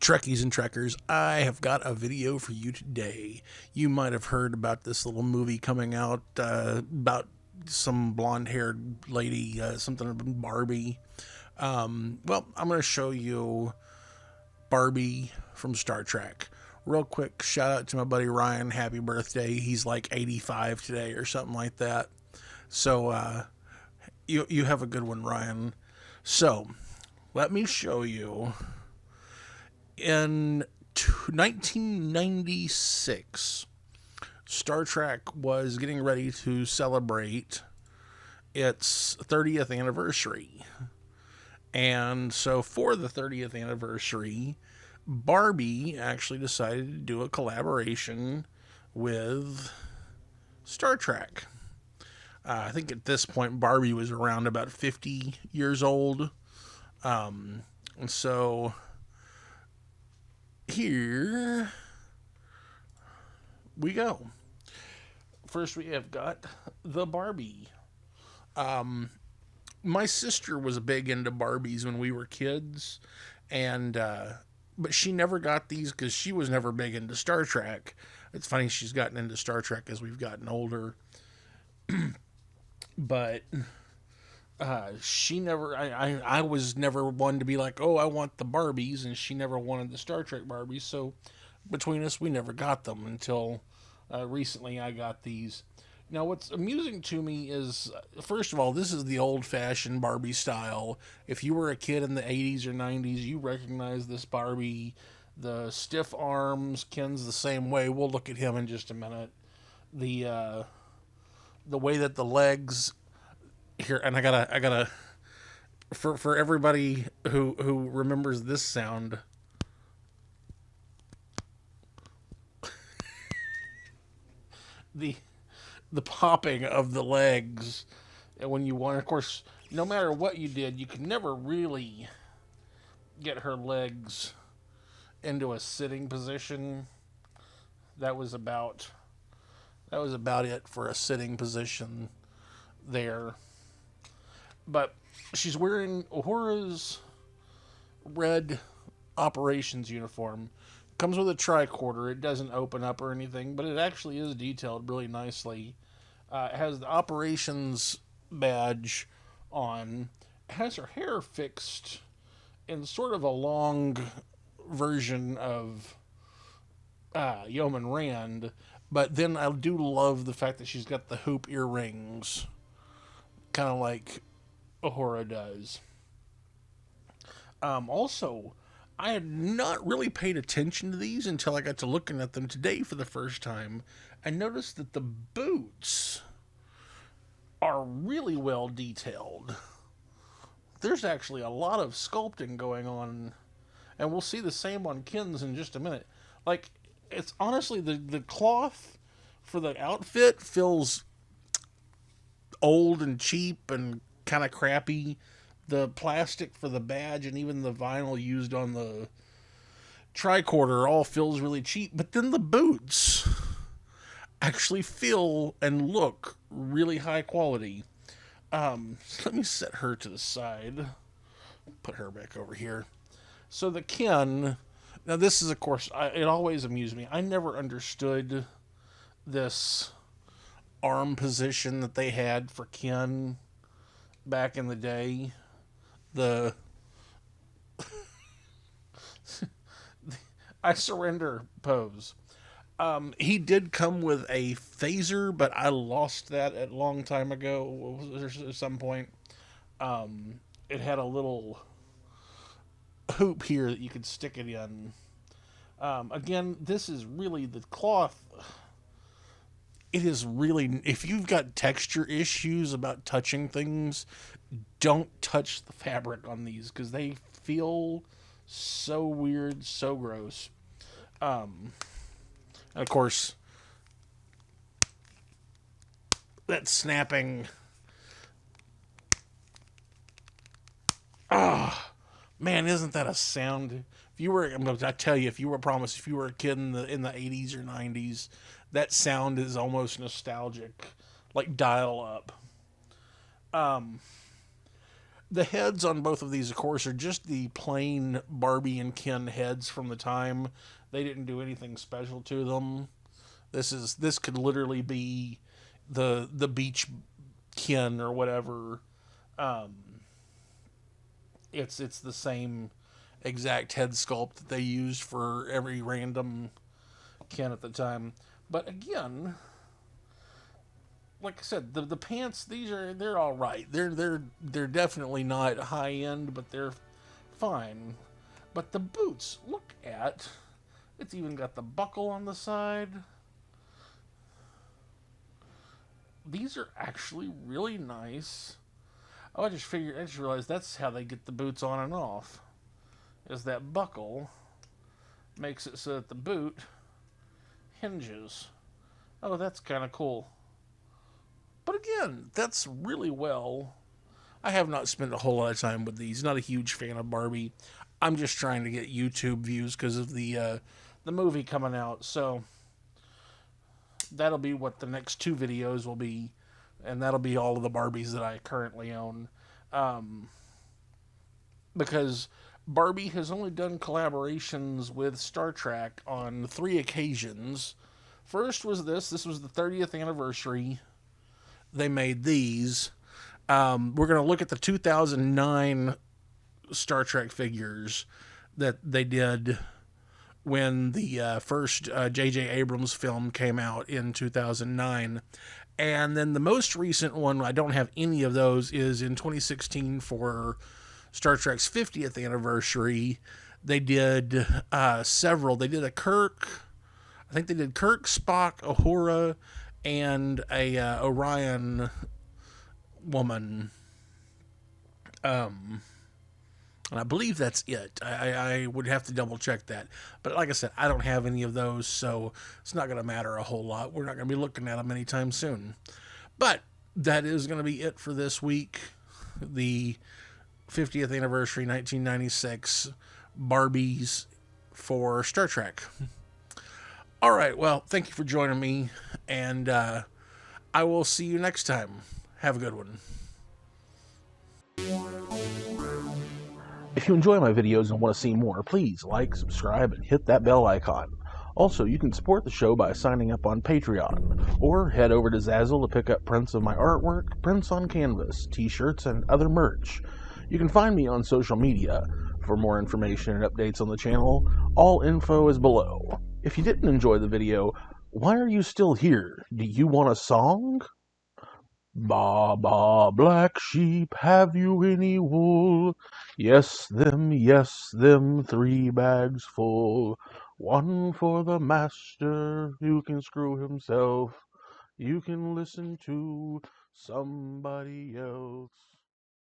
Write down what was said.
Trekkies and Trekkers, I have got a video for you today. You might have heard about this little movie coming out about some blonde haired lady, something about Barbie. Well, I'm going to show you Barbie from Star Trek. Real quick, shout out to my buddy Ryan. Happy birthday. He's like 85 today or something like that. So, you have a good one, Ryan. So, let me show you. In 1996, Star Trek was getting ready to celebrate its 30th anniversary. And so, for the 30th anniversary, Barbie actually decided to do a collaboration with Star Trek. I think at this point, Barbie was around about 50 years old. And so here we go. First, we have got the Barbie. My sister was big into Barbies when we were kids, and but she never got these because she was never big into Star Trek. It's funny she's gotten into Star Trek as we've gotten older, but she never. I was never one to be like, oh, I want the Barbies, and she never wanted the Star Trek Barbies. So between us, we never got them until recently. I got these. Now, what's amusing to me is, first of all, this is the old-fashioned Barbie style. If you were a kid in the 80s or 90s, you recognize this Barbie. The stiff arms, Ken's the same way. We'll look at him in just a minute. The way that the legs here, and I gotta for everybody who remembers this sound. the the popping of the legs, and when you want, of course, no matter what you did, you could never really get her legs into a sitting position. That was about it for a sitting position there. But she's wearing Uhura's red operations uniform. Comes with a tricorder. It doesn't open up or anything, but it actually is detailed really nicely. It has the operations badge on. It has her hair fixed in sort of a long version of Yeoman Rand, but then I do love the fact that she's got the hoop earrings, kind of like Uhura does. Also, I had not really paid attention to these until I got to looking at them today for the first time. I noticed that the boots are really well detailed. There's actually a lot of sculpting going on, and we'll see the same on Ken's in just a minute. Like, it's honestly, the cloth for the outfit feels old and cheap and kind of crappy. The plastic for the badge and even the vinyl used on the tricorder all feels really cheap, but then the boots actually feel and look really high quality. Let me set her to the side. Put her back over here. So the Ken, now this is, of course, it always amused me. I never understood this arm position that they had for Ken back in the day. The I surrender pose. He did come with a phaser, but I lost that a long time ago. At some point, it had a little hoop here that you could stick it in. Again, this is really the cloth. It is really, if you've got texture issues about touching things, don't touch the fabric on these because they feel so weird, so gross. And of course, that snapping. Ah, man, isn't that a sound? If you were, I tell you, if you were promised, if you were a kid in the 80s or 90s, that sound is almost nostalgic, like dial up. The heads on both of these, of course, are just the plain Barbie and Ken heads from the time. They didn't do anything special to them. This could literally be the beach Ken or whatever. Um, it's the same exact head sculpt that they used for every random Ken at the time. But again, like I said, the pants, they're all right. They're definitely not high end, but they're fine. But the boots, look at, it's even got the buckle on the side. These are actually really nice. Oh, I just realized that's how they get the boots on and off. Is that buckle makes it so that the boot hinges. Oh, that's kind of cool. But again, that's really well. I have not spent a whole lot of time with these. Not a huge fan of Barbie. I'm just trying to get YouTube views because of the movie coming out. So that'll be what the next two videos will be, and that'll be all of the Barbies that I currently own. Um, because Barbie has only done collaborations with Star Trek on 3 occasions. First was this. This was the 30th anniversary. They made these. We're going to look at the 2009 Star Trek figures that they did when the first J.J. Abrams film came out in 2009. And then the most recent one, I don't have any of those, is in 2016 for Star Trek's 50th anniversary. They did several. They did a Kirk. I think they did Kirk, Spock, Uhura, and a Orion woman. And I believe that's it. I would have to double check that. But like I said, I don't have any of those, so it's not going to matter a whole lot. We're not going to be looking at them anytime soon. But that is going to be it for this week. The 50th anniversary 1996 Barbies for Star Trek. All right, well, thank you for joining me, and I will see you next time. Have a good one. If you enjoy my videos and want to see more, please like, subscribe, and hit that bell icon. Also, you can support the show by signing up on Patreon, or head over to Zazzle to pick up prints of my artwork, prints on canvas, t-shirts, and other merch. You can find me on social media. For more information and updates on the channel, all info is below. If you didn't enjoy the video, why are you still here? Do you want a song? Ba, ba, black sheep, have you any wool? Yes, them, 3 bags full. One for the master, who can screw himself. You can listen to somebody else.